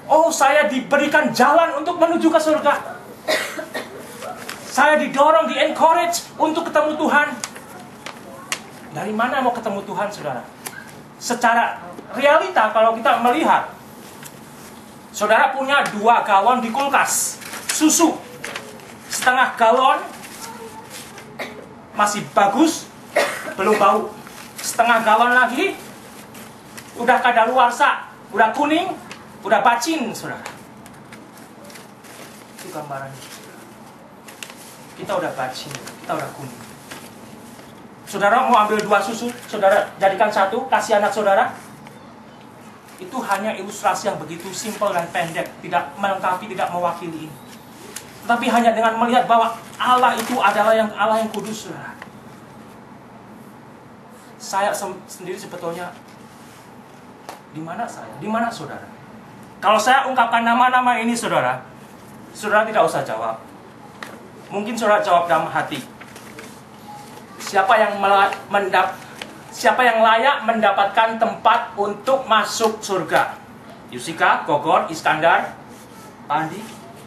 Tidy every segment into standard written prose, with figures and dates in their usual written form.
Oh, saya diberikan jalan untuk menuju ke surga. Saya didorong, di-encourage untuk ketemu Tuhan. Dari mana mau ketemu Tuhan, saudara? Secara realita, kalau kita melihat, saudara punya 2 galon di kulkas susu. Setengah galon masih bagus, belum bau. Setengah galon lagi udah kadaluarsa, udah kuning, udah bacin, saudara. Itu gambarannya. Kita udah bacin, kita udah kuning. Saudara mau ambil 2 susu, saudara jadikan 1, kasih anak saudara. Itu hanya ilustrasi yang begitu simpel dan pendek, tidak melengkapi, tidak mewakili ini. Tapi hanya dengan melihat bahwa Allah itu adalah Allah yang kudus, saudara. Saya sendiri sebetulnya, di mana saya? Di mana saudara? Kalau saya ungkapkan nama-nama ini, saudara, saudara tidak usah jawab. Mungkin saudara jawab dalam hati. Siapa yang layak mendapatkan tempat untuk masuk surga? Yusika, Gogor, Iskandar, Andi,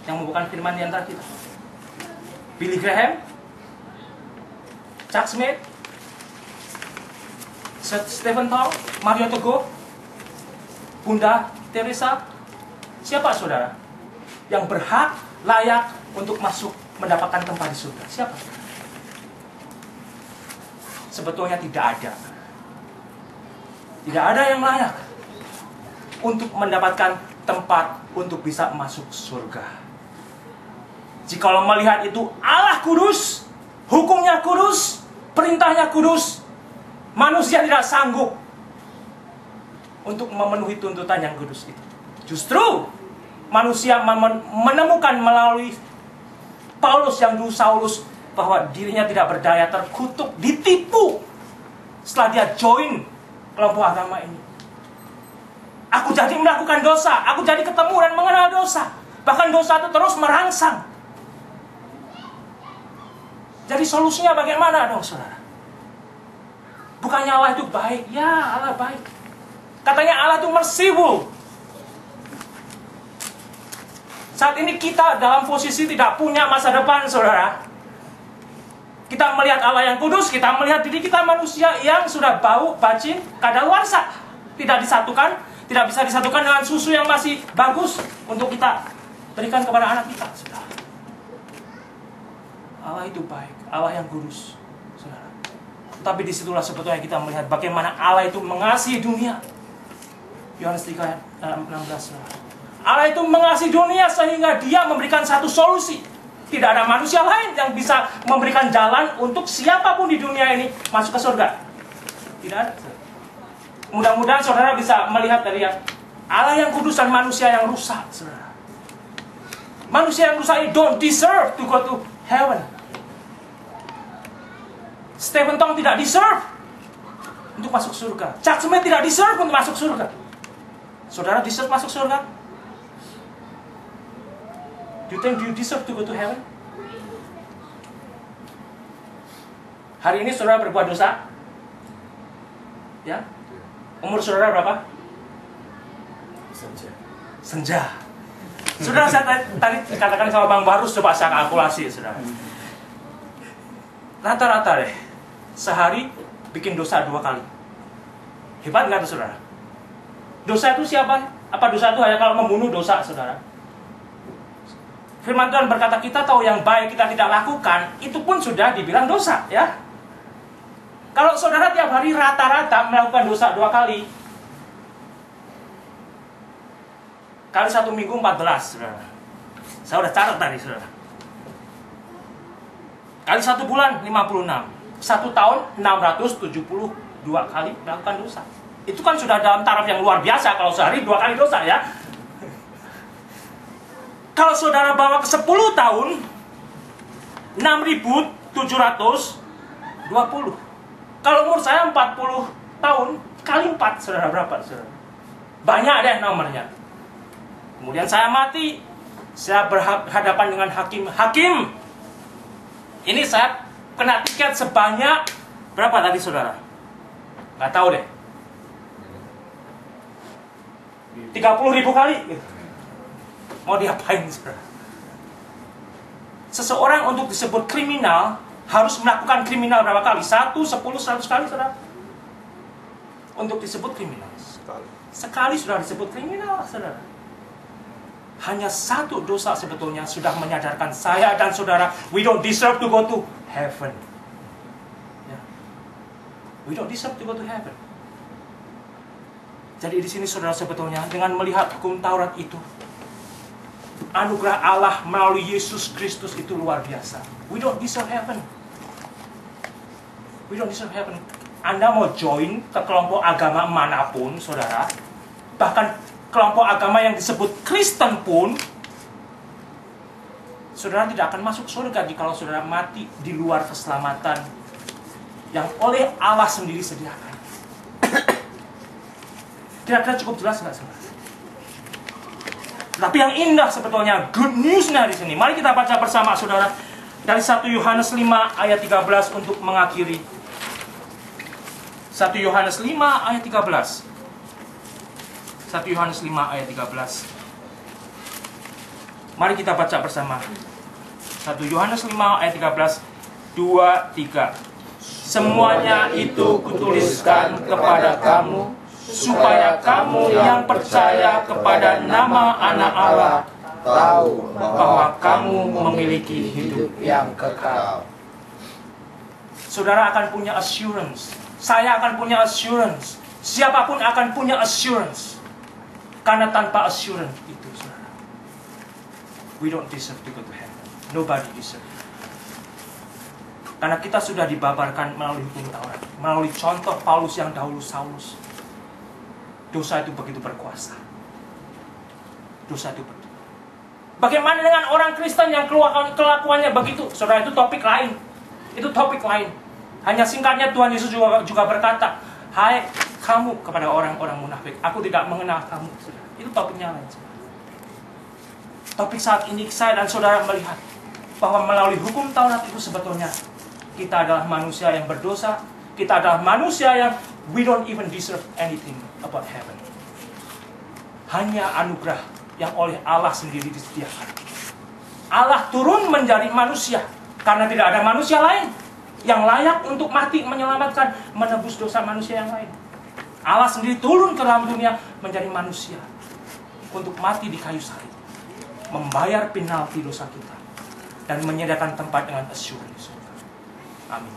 yang membuka firman di antara kita. Billy Graham, Chuck Smith, Stephen Tong, Mario Teguh, Bunda Teresa. Siapa saudara yang berhak, layak untuk masuk mendapatkan tempat di surga? Siapa? Sebetulnya tidak ada. Tidak ada yang layak untuk mendapatkan tempat untuk bisa masuk surga. Jikalau melihat itu Allah kudus, hukumnya kudus, perintahnya kudus, manusia tidak sanggup untuk memenuhi tuntutan yang kudus itu. Justru manusia menemukan melalui Paulus yang dulu Saulus bahwa dirinya tidak berdaya, terkutuk, ditipu setelah dia join kelompok agama ini. Aku jadi melakukan dosa, aku jadi ketemu dan mengenal dosa. Bahkan dosa itu terus merangsang. Jadi solusinya bagaimana dong, saudara? Bukannya Allah itu baik? Ya, Allah baik. Katanya Allah itu merciful. Saat ini kita dalam posisi tidak punya masa depan, saudara. Kita melihat Allah yang kudus, kita melihat diri kita manusia yang sudah bau, bacin, kadaluarsa. Tidak disatukan, tidak bisa disatukan dengan susu yang masih bagus untuk kita berikan kepada anak kita, saudara. Allah itu baik, Allah yang kudus, saudara. Tapi disitulah sebetulnya kita melihat bagaimana Allah itu mengasihi dunia. Yohanes 3 ayat 16, saudara. Allah itu mengasihi dunia sehingga dia memberikan satu solusi. Tidak ada manusia lain yang bisa memberikan jalan untuk siapapun di dunia ini masuk ke surga. Tidak ada. Mudah-mudahan saudara bisa melihat dari Allah yang kudus dan manusia yang rusak, saudara. Manusia yang rusak ini don't deserve to go to heaven. Stephen Tong tidak deserve untuk masuk surga. Chuck Smith tidak deserve untuk masuk surga. Saudara deserve masuk surga? Do you think you deserve to go to heaven? Hari ini saudara berbuat dosa? Ya? Umur saudara berapa? Senja. Saudara, saya tadi dikatakan sama Bang Barus, coba saya kalkulasi, saudara. Rata-rata deh, sehari bikin dosa 2 kali. Hebat nggak tuh, saudara? Dosa itu siapa? Apa dosa itu hanya kalau membunuh dosa, saudara? Firman Tuhan berkata kita tahu yang baik kita tidak lakukan, itu pun sudah dibilang dosa, ya. Kalau saudara tiap hari rata-rata melakukan dosa 2 kali, kali 1 minggu 14, saudara. Saya udah catat tadi, saudara. Kali 1 bulan 56, 1 tahun 672 kali melakukan dosa. Itu kan sudah dalam taraf yang luar biasa kalau sehari 2 kali dosa, ya. Kalau saudara bawa ke 10 tahun, 6.720. Kalau umur saya 40 tahun, kali 4, saudara, berapa, saudara? Banyak deh nomornya. Kemudian saya mati, saya berhadapan dengan hakim. Hakim, ini saya kena tiket sebanyak, berapa tadi, saudara? Nggak tahu deh. 30.000 kali. Mau diapain, saudara? Seseorang untuk disebut kriminal harus melakukan kriminal berapa kali? 1, 10, 100 kali, saudara? Untuk disebut kriminal. Sekali sudah disebut kriminal, saudara. Hanya satu dosa sebetulnya sudah menyadarkan saya dan saudara, we don't deserve to go to heaven. Ya. We don't deserve to go to heaven. Jadi di sini saudara sebetulnya dengan melihat hukum Taurat itu, anugerah Allah melalui Yesus Kristus itu luar biasa. We don't deserve heaven. We don't deserve heaven. Anda mau join ke kelompok agama manapun, saudara, bahkan kelompok agama yang disebut Kristen pun, saudara tidak akan masuk surga jikalau saudara mati di luar keselamatan yang oleh Allah sendiri sediakan. Kira-kira cukup jelas nggak, saudara? Tapi yang indah sebetulnya, good news-nya di sini. Mari kita baca bersama, saudara, dari 1 Yohanes 5 ayat 13 untuk mengakhiri. 1 Yohanes 5 ayat 13. 1 Yohanes 5 ayat 13. Mari kita baca bersama. 1 Yohanes 5 ayat 13. 2, 3. Semuanya itu kutuliskan kepada kamu, supaya kamu yang percaya kepada nama Anak Allah tahu bahwa kamu memiliki hidup yang kekal. Saudara akan punya assurance. Saya akan punya assurance. Siapapun akan punya assurance. Karena tanpa assurance itu, saudara, we don't deserve to go to heaven. Nobody deserve. Karena kita sudah dibabarkan melalui hukum Taurat, melalui contoh Paulus yang dahulu Saulus. Dosa itu begitu berkuasa. Dosa itu begitu. Bagaimana dengan orang Kristen yang kelakuannya begitu? Saudara, itu topik lain. Itu topik lain. Hanya singkatnya Tuhan Yesus juga berkata, hai kamu kepada orang-orang munafik, aku tidak mengenal kamu. Saudara. Itu topiknya lain. Saudara. Topik saat ini saya dan saudara melihat bahwa melalui hukum Taurat itu sebetulnya kita adalah manusia yang berdosa. Kita adalah manusia yang we don't even deserve anything about heaven. Hanya anugerah yang oleh Allah sendiri disediakan. Allah turun menjadi manusia karena tidak ada manusia lain yang layak untuk mati menyelamatkan, menebus dosa manusia yang lain. Allah sendiri turun ke dalam dunia menjadi manusia untuk mati di kayu salib, membayar penalti dosa kita dan menyediakan tempat dengan assurance. Amin.